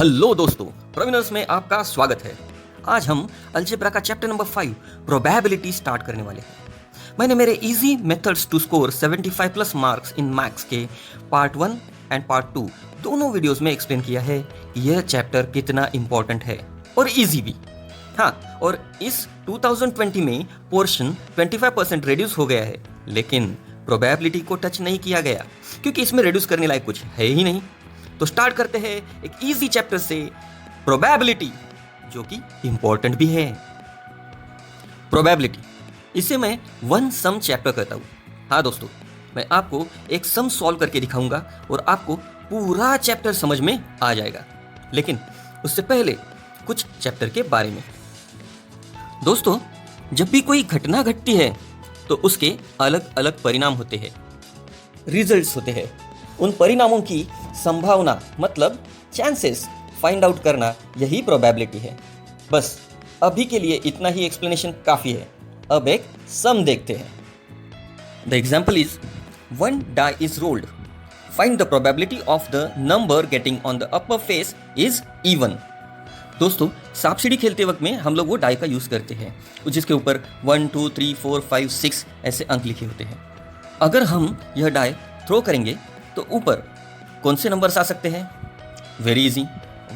Hello दोस्तों, प्रवीणर्स में आपका स्वागत है। आज हम अलजेब्रा का चैप्टर नंबर 5 प्रोबेबिलिटी स्टार्ट करने वाले हैं। मैंने मेरे easy methods to score 75 plus marks in maths के पार्ट 1 एंड पार्ट 2 दोनों वीडियोस में एक्सप्लेन किया है कि यह चैप्टर कितना इंपॉर्टेंट है और इजी भी। हाँ, और इस 2020 में पोर्शन 25% रिड्यूस हो गया है, लेकिन प्रोबेबिलिटी को टच नहीं किया गया क्योंकि इसमें रिड्यूस करने लायक कुछ है ही नहीं। तो स्टार्ट करते हैं एक इजी चैप्टर से, प्रोबेबिलिटी, जो कि इंपॉर्टेंट भी है। प्रोबेबिलिटी, इसे मैं वन सम चैप्टर कहता हूं। हाँ दोस्तों, मैं आपको एक सम सॉल्व करके दिखाऊंगा और आपको पूरा चैप्टर समझ में आ जाएगा। लेकिन उससे पहले कुछ चैप्टर के बारे में। दोस्तों, जब भी कोई घटना घटती है तो उसके अलग अलग परिणाम होते हैं, रिजल्ट्स होते हैं। उन परिणामों की संभावना मतलब चांसेस फाइंड आउट करना, यही प्रोबेबिलिटी है। बस अभी के लिए इतना ही एक्सप्लेनेशन काफ़ी है। अब एक सम देखते हैं। The example is 1 die is rolled. Find the probability of the number getting on the upper face is even. दोस्तों, सांप सीढ़ी खेलते वक्त में हम लोग वो डाई का यूज़ करते हैं जिसके ऊपर 1 2 3 4 5 6 ऐसे अंक लिखे होते हैं। अगर हम यह डाई थ्रो करेंगे तो ऊपर कौन से नंबर्स आ सकते हैं? Very easy,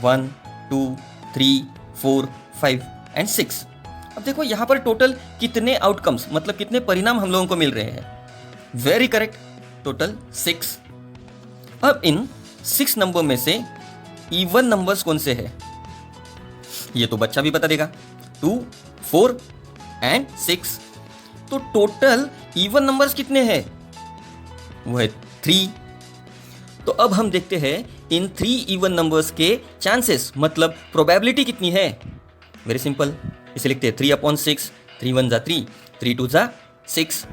1 2 3 4 5 and 6। अब देखो यहाँ पर टोटल कितने आउटकम्स मतलब कितने परिणाम हम लोगों को मिल रहे हैं। Very correct, total 6। अब इन 6 नंबर में से इवन नंबर्स कौन से हैं? ये तो बच्चा भी बता देगा, 2 4 एंड 6। तो टोटल इवन नंबर्स कितने हैं? वो है 3। तो अब हम देखते हैं इन 3 इवन नंबर्स के चांसेस मतलब प्रोबेबिलिटी कितनी है। वेरी सिंपल, इसे लिखते हैं 3/6, 3 1 जा 3, 3 2 जा 6।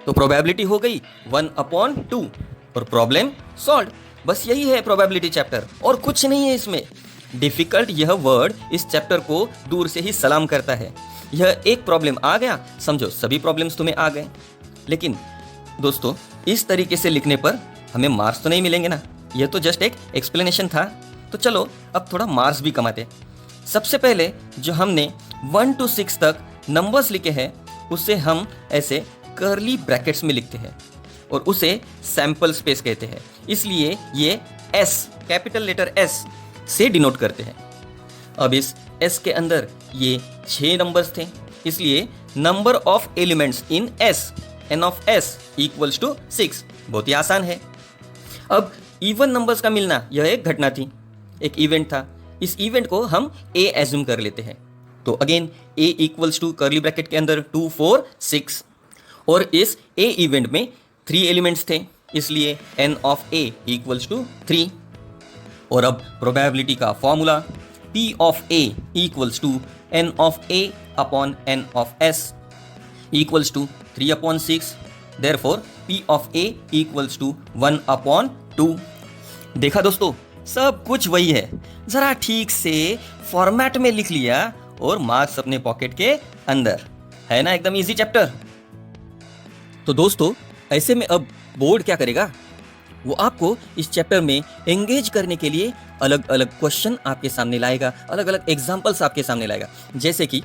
तो प्रोबेबिलिटी हो गई 1/2 और प्रॉब्लम सॉल्व। बस यही है प्रोबेबिलिटी चैप्टर, और कुछ नहीं है इसमें। डिफिकल्ट यह वर्ड इस चैप्टर को दूर से ही सलाम करता है। यह एक प्रॉब्लम आ गया, समझो सभी प्रॉब्लम्स तुम्हें आ गए। लेकिन दोस्तों, इस तरीके से लिखने पर हमें मार्क्स तो नहीं मिलेंगे ना। यह तो जस्ट एक एक्सप्लेनेशन था। तो चलो अब थोड़ा मार्क्स भी कमाते। सबसे पहले जो हमने 1 to 6 तक नंबर्स लिखे हैं उसे हम ऐसे कर्ली ब्रैकेट्स में लिखते हैं और उसे सैंपल स्पेस कहते हैं। इसलिए ये S, कैपिटल लेटर S से डिनोट करते हैं। अब इस S के अंदर ये 6 नंबर्स थे, इसलिए number of elements in S, n of S equals to 6। बहुत ही आसान है। अब इवन नंबर्स का मिलना यह एक घटना थी, एक इवेंट था। इस इवेंट को हम A एज्यूम कर लेते हैं। तो again A equals to curly bracket के अंदर 2 4 6, और इस A इवेंट में 3 एलिमेंट्स थे, इसलिए n of A equals to 3। और अब प्रोबेबिलिटी का formula P of A equals to n of A upon n of S equals to 3/6। Therefore, P of A equals to 1/2। देखा दोस्तों, सब कुछ वही है, जरा ठीक से फॉर्मेट में लिख लिया और मार्क्स अपने पॉकेट के अंदर। है ना एकदम इजी चैप्टर। तो दोस्तों, ऐसे में अब बोर्ड क्या करेगा? वो आपको इस चैप्टर में एंगेज करने के लिए अलग अलग क्वेश्चन आपके सामने लाएगा, अलग अलग एग्जाम्पल्स आपके सामने लाएगा। जैसे कि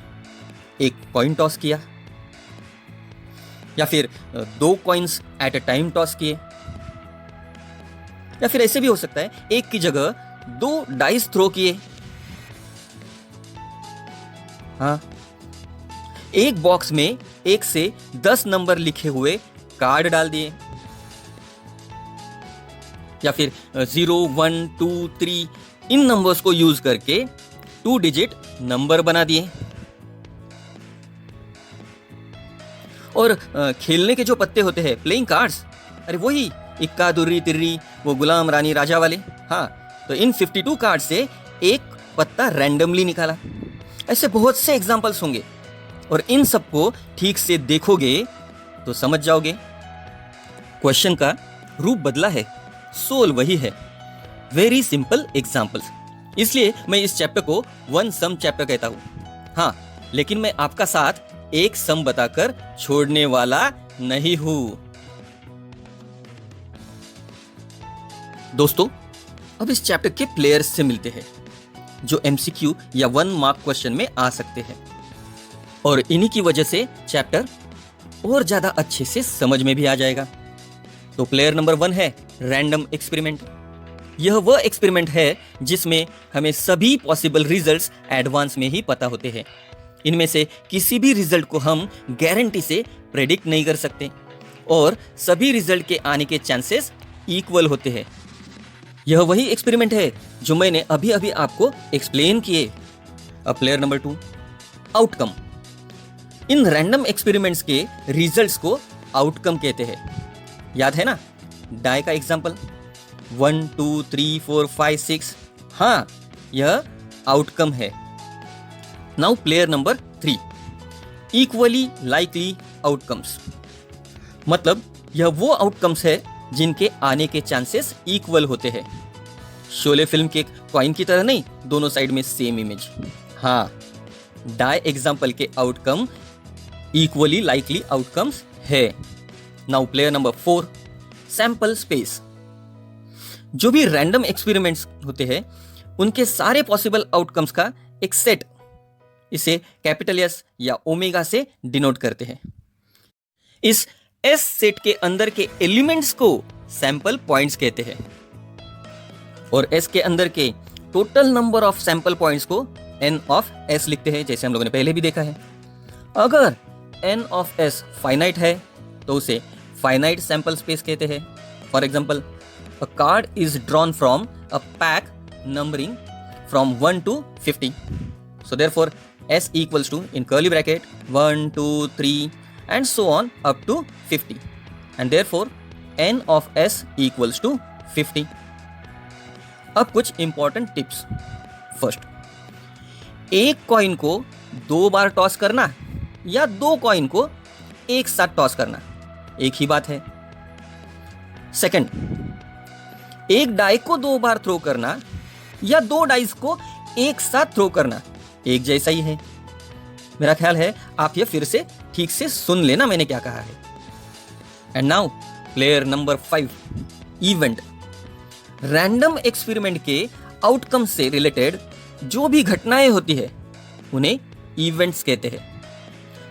एक कॉइन टॉस किया, या फिर 2 coins at a time toss किए, या फिर ऐसे भी हो सकता है एक की जगह 2 डाइस थ्रो किए। हाँ, एक बॉक्स में 1 से 10 नंबर लिखे हुए कार्ड डाल दिए, या फिर 0 1 2 3 इन नंबर्स को यूज करके 2 डिजिट नंबर बना दिए। और खेलने के जो पत्ते होते हैं, प्लेइंग कार्ड्स, अरे वही इक्का दुर्री तिर्री, वो गुलाम रानी राजा वाले। हाँ, तो इन 52 कार्ड से एक पत्ता रैंडमली निकाला। ऐसे बहुत से एग्जाम्पल्स होंगे, और इन सबको ठीक से देखोगे तो समझ जाओगे क्वेश्चन का रूप बदला है, सोल वही है। Very simple examples. इसलिए मैं इस चैप्टर को वन सम चैप्टर कहता हूं। हाँ, लेकिन मैं आपका साथ एक सम बताकर छोड़ने वाला नहीं हूं। दोस्तों, अब इस चैप्टर के प्लेयर्स से मिलते हैं। जो MCQ या 1 मार्क क्वेश्चन में आ सकते हैं, और इन्हीं की वजह से चैप्टर और ज्यादा अच्छे से समझ में भी आ जाएगा। तो प्लेयर नंबर 1 है रैंडम एक्सपेरिमेंट। यह वह एक्सपेरिमेंट है जिसमें हमें सभी पॉसिबल रिजल्ट्स एडवांस में ही पता होते हैं। इनमें से किसी भी रिजल्ट को हम गारंटी से प्रेडिक्ट नहीं कर सकते, और सभी रिजल्ट के आने के चांसेस इक्वल होते हैं। यह वही एक्सपेरिमेंट है जो मैंने अभी अभी आपको एक्सप्लेन किए। अब player number 2 outcome. In random experiments के रिजल्ट्स को आउटकम कहते हैं। याद है ना डाई का एग्जांपल 1 2 3 4 5 6, हाँ यह आउटकम है। Now player number 3 equally likely outcomes. मतलब यह वो आउटकम्स है जिनके आने के चांसेस इक्वल होते हैं। शोले फिल्म के कॉइन की तरह नहीं, दोनों साइड में सेम इमेज। हाँ, डाई एग्जांपल के आउटकम इक्वली लाइकली आउटकम्स है। Now player number 4 sample space. जो भी रैंडम एक्सपेरिमेंट्स होते हैं उनके सारे पॉसिबल आउटकम्स का एक सेट, इसे कैपिटल एस या ओमेगा से डिनोट करते हैं। इस एस सेट के अंदर के एलिमेंट्स को सैंपल पॉइंट्स कहते हैं, और एस के अंदर के total number of sample points को एन ऑफ एस लिखते हैं, जैसे हम लोगों ने पहले भी देखा है। अगर एन ऑफ एस फाइनाइट है तो उसे फाइनाइट सैंपल स्पेस कहते हैं। For example, a card is drawn from a pack numbering from 1 to 50. So therefore S equals to, in curly bracket, 1 2 3 and so on up to 50, and therefore n of S equals to 50. अब कुछ important tips. First, एक coin को 2 बार toss करना या 2 coin को एक साथ toss करना एक ही बात है। सेकंड, एक डाई को 2 बार थ्रो करना या 2 डाइस को एक साथ थ्रो करना एक जैसा ही है। मेरा ख्याल है आप ये फिर से ठीक से सुन लेना मैंने क्या कहा है। And now player number 5 event. Random experiment के आउटकम से रिलेटेड जो भी घटनाएं होती है उन्हें इवेंट्स कहते हैं।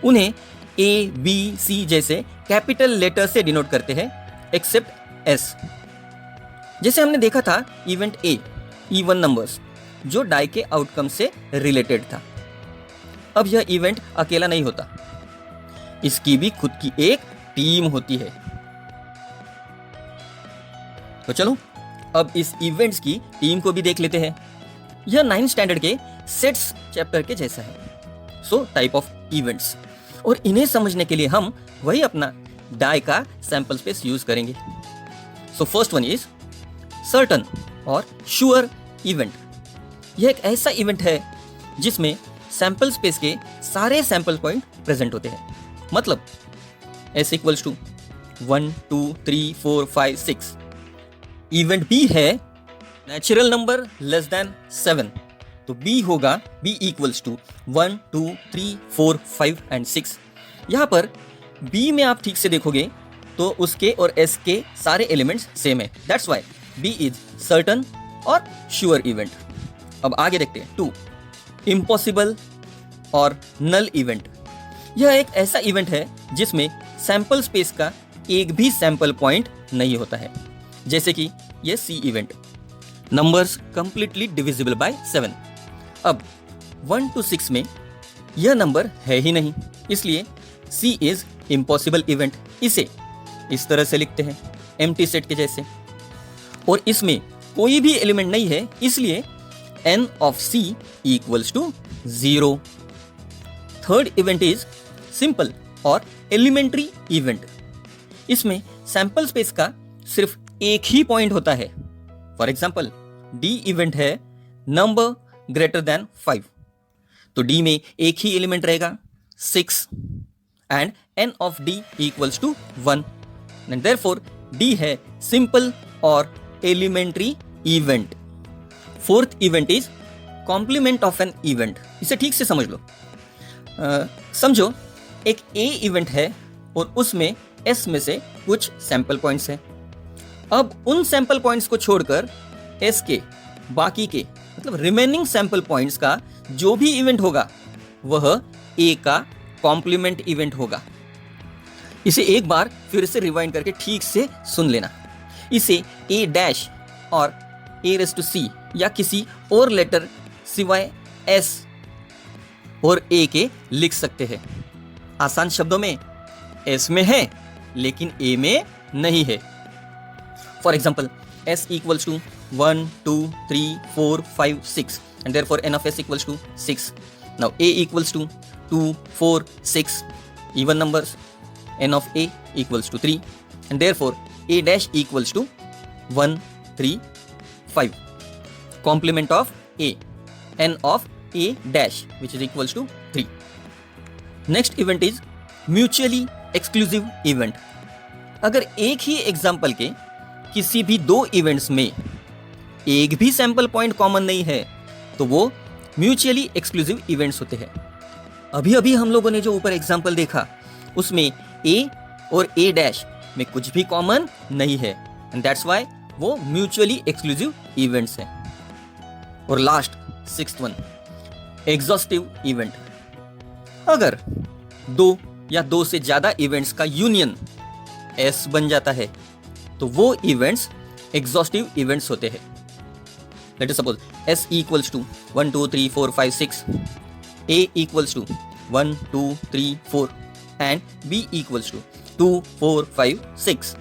उन्हें A, B, C जैसे कैपिटल लेटर से डिनोट करते हैं, एक्सेप्ट S। जैसे हमने देखा था इवेंट A, इवन नंबर्स, जो डाई के आउटकम से रिलेटेड था। अब यह इवेंट अकेला नहीं होता, इसकी भी खुद की एक टीम होती है। तो चलो अब इस इवेंट्स की टीम को भी देख लेते हैं। यह 9th स्टैंडर्ड के सेट्स चैप्टर के जैसा है। सो टाइप ऑफ इवेंट्स, और इन्हें समझने के लिए हम वही अपना डाई का सैंपल स्पेस यूज करेंगे। So first one is certain और श्योर इवेंट। यह एक ऐसा इवेंट है जिसमें सैंपल स्पेस के सारे सैंपल पॉइंट प्रेजेंट होते हैं। मतलब S equals to 1 2 3 4 5 6। Event B है नेचुरल नंबर लेस देन 7, तो B होगा B इक्वल्स टू 1 2 3 4 5 एंड 6। यहाँ पर B में आप ठीक से देखोगे तो उसके और S के सारे एलिमेंट्स सेम है। That's why B is certain और श्योर इवेंट। अब आगे देखते हैं 2 इम्पॉसिबल और नल इवेंट। यह एक ऐसा इवेंट है जिसमें सैंपल स्पेस का एक भी सैंपल पॉइंट नहीं होता है, जैसे कि यह C event, numbers completely divisible by 7। अब 1 to 6 में यह नंबर है ही नहीं, इसलिए C इज इम्पॉसिबल इवेंट। इसे इस तरह से लिखते हैं एम्प्टी सेट के जैसे, और इसमें कोई भी एलिमेंट नहीं है, इसलिए n of C equals to 0. Third event is simple और एलिमेंट्री इवेंट। इसमें सैंपल स्पेस का सिर्फ एक ही पॉइंट होता है। फॉर एग्जाम्पल D इवेंट है नंबर ग्रेटर देन 5, तो D में एक ही एलिमेंट रहेगा 6, and n of D equals to 1, and therefore D है सिंपल और elementary event. Fourth event is complement of an event. इसे ठीक से समझ लो। समझो एक A इवेंट है और उसमें S में से कुछ सैंपल पॉइंट्स हैं। अब उन सैंपल पॉइंट्स को छोड़कर S के बाकी के मतलब रिमेनिंग सैंपल पॉइंट्स का जो भी इवेंट होगा वह ए का कॉम्प्लीमेंट इवेंट होगा। इसे एक बार फिर से रिवाइंड करके ठीक से सुन लेना। इसे ए डैश और ए रेस टू सी या किसी और लेटर सिवाय एस और ए के लिख सकते हैं। आसान शब्दों में एस में है लेकिन ए में नहीं है। For example S equals to 1 2 3 4 5 6 and therefore n of s equals to 6. Now a equals to 2 4 6 even numbers, n of a equals to 3 and therefore a dash equals to 1 3 5. Complement of a, n of a dash which is equals to 3. Next event is mutually exclusive event. अगर एक ही example के किसी भी दो events में एक भी sample point common नहीं है तो वो म्यूचुअली एक्सक्लूसिव इवेंट्स होते हैं। अभी अभी हम लोगों ने जो ऊपर एग्जाम्पल देखा उसमें ए और ए डैश में कुछ भी कॉमन नहीं है एंड दैट्स व्हाई वो म्यूचुअली एक्सक्लूसिव इवेंट्स हैं। और last sixth one, exhaustive event. अगर दो या दो से ज्यादा इवेंट्स का यूनियन एस बन जाता है तो वो इवेंट्स एग्जॉस्टिव इवेंट्स होते हैं। Let us suppose S equals to 1 2 3 4 5 6, A equals to 1 2 3 4 and B equals to 2 4 5 6.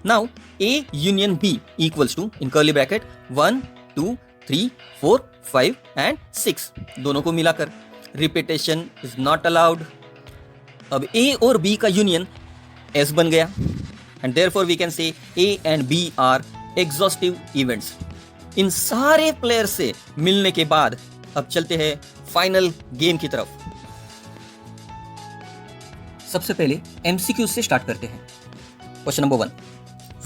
Now A union B equals to in curly bracket 1 2 3 4 5 and 6. दोनों को मिलाकर रिपीटेशन इज नॉट अलाउड। अब A और B का union S बन गया and therefore we can say A and B are exhaustive events. इन सारे player से मिलने के बाद अब चलते हैं फाइनल गेम की तरफ। सबसे पहले MCQ से स्टार्ट करते हैं। Question number 1,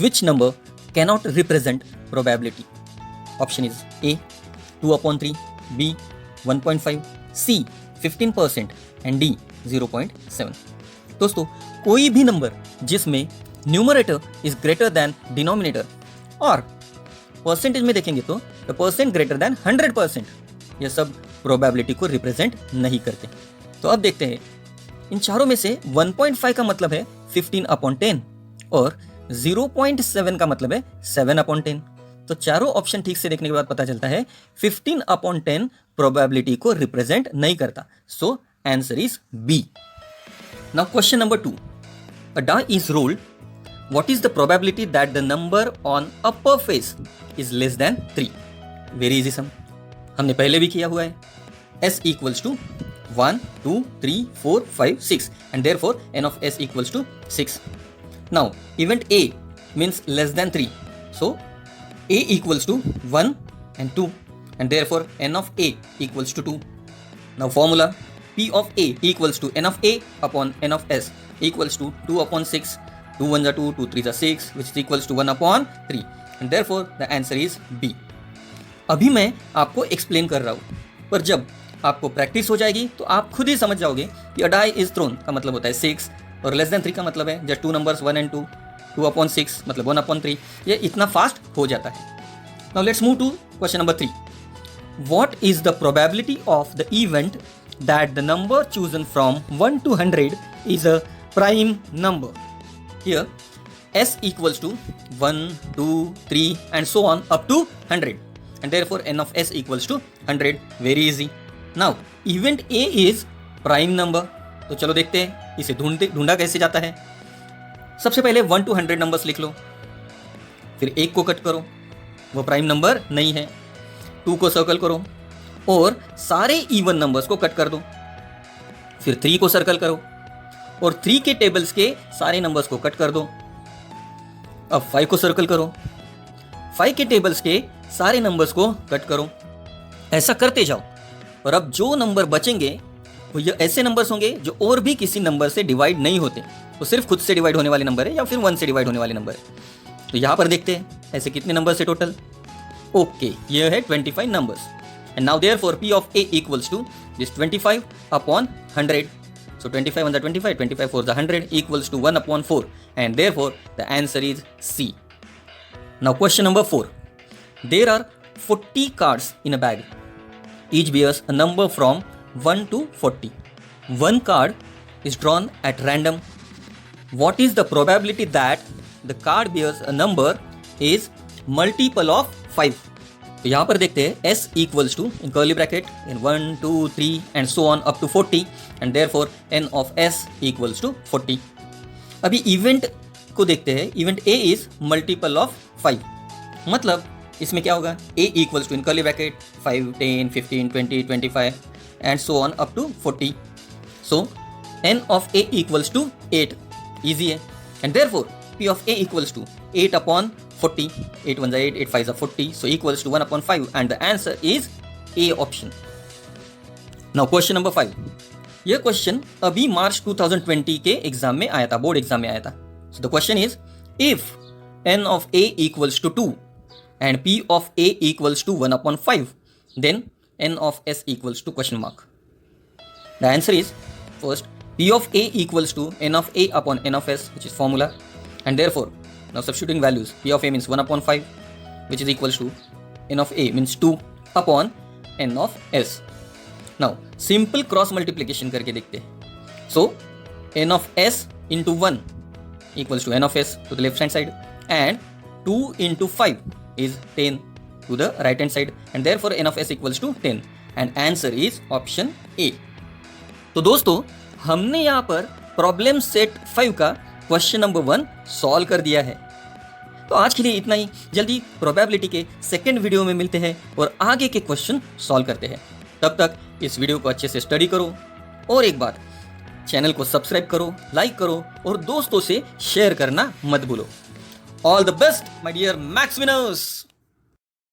which number cannot represent probability? Option is A 2/3, B 1.5, C 15% and D 0.7। दोस्तों, कोई भी नंबर जिसमें numerator is greater than denominator और परसेंटेज में देखेंगे तो द परसेंट ग्रेटर देन 100%, ये सब प्रोबेबिलिटी को रिप्रेजेंट नहीं करते। तो अब देखते हैं इन चारों में से 1.5 का मतलब है 15/10 और 0.7 का मतलब है 7/10। तो चारों ऑप्शन ठीक से देखने के बाद पता चलता है 15/10 प्रोबेबिलिटी को रिप्रेजेंट नहीं करता। So answer is B. Now question number 2, a die is rolled. What is the probability that the number on upper face is less than 3? Very easy sum. हमने पहले भी किया हुआ है। S equals to 1 2 3 4 5 6 and therefore n of s equals to 6. Now event A means less than 3. So A equals to 1 and 2 and therefore n of A equals to 2. Now formula P of A equals to n of A upon n of s equals to 2/6. 2 1s are 2, 2 3s are 6 which is equals to 1/3 and therefore the answer is B. अभी मैं आपको explain कर रहा हूँ पर जब आपको practice हो जाएगी तो आप खुद ही समझ जाओगे कि a die is thrown का मतलब होता है 6 और less than 3 का मतलब है जस्ट 2 numbers 1 and 2, 2/6 मतलब 1/3। ये इतना फास्ट हो जाता है। Now let's move to question number 3. What is the probability of the event that the number chosen from 1 to 100 is a prime number? Here s equals to 1 2 3 and so on up to 100 and therefore n of s equals to 100. Very easy. Now event A is prime number. तो चलो देखते हैं इसे ढूंढा कैसे जाता है। सबसे पहले 1 to 100 नंबर्स लिख लो, फिर 1 को कट करो, वो प्राइम नंबर नहीं है। 2 को सर्कल करो और सारे इवन नंबर्स को कट कर दो, फिर 3 को सर्कल करो और 3 के टेबल्स के सारे नंबर्स को कट कर दो। अब 5 को सर्कल करो, 5 के टेबल्स के सारे नंबर्स को कट करो। ऐसा करते जाओ और अब जो नंबर बचेंगे वो ये ऐसे नंबर्स होंगे जो और भी किसी नंबर से डिवाइड नहीं होते, वो सिर्फ खुद से डिवाइड होने वाले नंबर है या फिर 1 से डिवाइड होने वाले नंबर है। तो यहाँ पर देखते हैं ऐसे कितने नंबर है टोटल। ओके, ये है 25 numbers and now therefore P of A equals to this 25 upon 100. So 25 1s are 25, 25 4s are 100 equals to 1/4 and therefore the answer is C. Now question number 4. There are 40 cards in a bag. Each bears a number from 1 to 40. One card is drawn at random. What is the probability that the card bears a number is multiple of 5? तो यहाँ पर देखते हैं s equals to in curly bracket in 1, 2, 3 and so on up to 40 and therefore n of s equals to 40. अभी event को देखते हैं. Event a is multiple of 5. मतलब इसमें क्या होगा? a equals to in curly bracket 5, 10, 15, 20, 25 and so on up to 40. So n of a equals to 8. Easy है. And therefore p of a equals to 8 upon 40. 8 1 8, 8 5 40. So equals to 1 upon 5 and the answer is A option. Now question number 5. यह question अभी मार्च 2020 के exam में आया था, board exam में आया था. So the question is, if n of a equals to 2 and p of a equals to 1 upon 5, then n of s equals to question mark. The answer is, first, p of a equals to n of a upon n of s, which is formula, and therefore now substituting values, p of a means 1 upon 5, which is equals to n of a means 2 upon n of s. Now simple cross multiplication करके देखते हैं. So n of s into 1 equals to n of s to the left hand side and 2 into 5 is 10 to the right hand side and therefore n of s equals to 10 and answer is option A. तो दोस्तों हमने यहाँ पर problem set 5 का question number 1 solve कर दिया है. तो आज के लिए इतना ही. जल्दी प्रोबेबिलिटी के सेकंड वीडियो में मिलते हैं और आगे के क्वेश्चन सॉल्व करते हैं. तब तक इस वीडियो को अच्छे से स्टडी करो और एक बात, चैनल को सब्सक्राइब करो, लाइक करो और दोस्तों से शेयर करना मत भूलो. All the best my dear maths winners.